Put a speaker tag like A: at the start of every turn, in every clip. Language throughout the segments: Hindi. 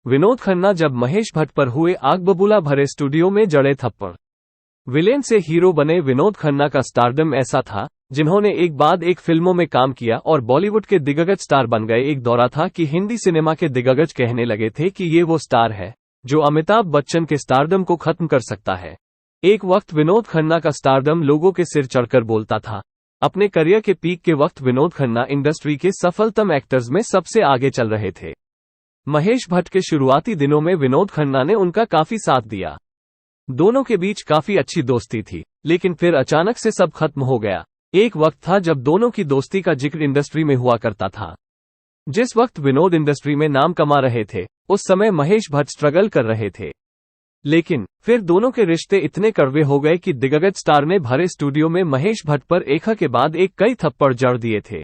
A: विनोद खन्ना जब महेश भट्ट पर हुए आग बबूला भरे स्टूडियो में जड़े थप्पड़। विलेन से हीरो बने विनोद खन्ना का स्टारडम ऐसा था, जिन्होंने एक बाद एक फिल्मों में काम किया और बॉलीवुड के दिग्गज स्टार बन गए। एक दौरा था कि हिंदी सिनेमा के दिग्गज कहने लगे थे कि ये वो स्टार है जो अमिताभ बच्चन के स्टारडम को खत्म कर सकता है। एक वक्त विनोद खन्ना का स्टारडम लोगों के सिर चढ़कर बोलता था। अपने करियर के पीक के वक्त विनोद खन्ना इंडस्ट्री के सफलतम एक्टर्स में सबसे आगे चल रहे थे। महेश भट्ट के शुरुआती दिनों में विनोद खन्ना ने उनका काफी साथ दिया। दोनों के बीच काफी अच्छी दोस्ती थी, लेकिन फिर अचानक से सब खत्म हो गया। एक वक्त था जब दोनों की दोस्ती का जिक्र इंडस्ट्री में हुआ करता था। जिस वक्त विनोद इंडस्ट्री में नाम कमा रहे थे, उस समय महेश भट्ट स्ट्रगल कर रहे थे। लेकिन फिर दोनों के रिश्ते इतने कड़वे हो गए कि दिग्गज स्टार ने भरे स्टूडियो में महेश भट्ट पर एक के बाद एक कई थप्पड़ जड़ दिए थे।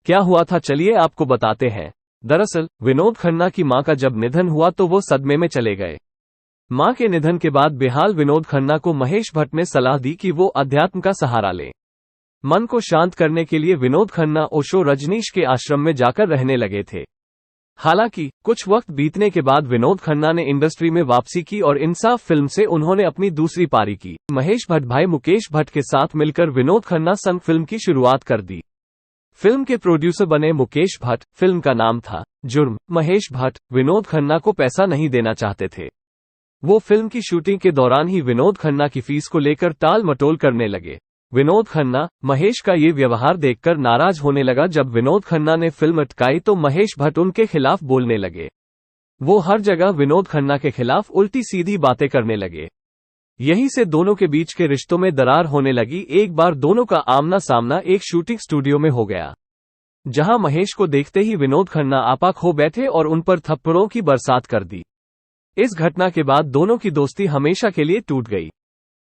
A: क्या हुआ था, चलिए आपको बताते हैं। दरअसल विनोद खन्ना की मां का जब निधन हुआ तो वो सदमे में चले गए। मां के निधन के बाद बेहाल विनोद खन्ना को महेश भट्ट ने सलाह दी कि वो अध्यात्म का सहारा लें। मन को शांत करने के लिए विनोद खन्ना ओशो रजनीश के आश्रम में जाकर रहने लगे थे। हालांकि कुछ वक्त बीतने के बाद विनोद खन्ना ने इंडस्ट्री में वापसी की और इंसाफ फिल्म से उन्होंने अपनी दूसरी पारी की। महेश भट्ट भाई मुकेश भट्ट के साथ मिलकर विनोद खन्ना संग फिल्म की शुरुआत कर दी। फिल्म के प्रोड्यूसर बने मुकेश भट्ट। फिल्म का नाम था जुर्म। महेश भट्ट विनोद खन्ना को पैसा नहीं देना चाहते थे। वो फिल्म की शूटिंग के दौरान ही विनोद खन्ना की फीस को लेकर टाल मटोल करने लगे। विनोद खन्ना महेश का ये व्यवहार देखकर नाराज होने लगा। जब विनोद खन्ना ने फिल्म अटकाई तो महेश भट्ट उनके खिलाफ बोलने लगे। वो हर जगह विनोद खन्ना के खिलाफ उल्टी सीधी बातें करने लगे। यहीं से दोनों के बीच के रिश्तों में दरार होने लगी। एक बार दोनों का आमना सामना एक शूटिंग स्टूडियो में हो गया, जहां महेश को देखते ही विनोद खन्ना आपा खो बैठे और उन पर थप्पड़ों की बरसात कर दी। इस घटना के बाद दोनों की दोस्ती हमेशा के लिए टूट गई।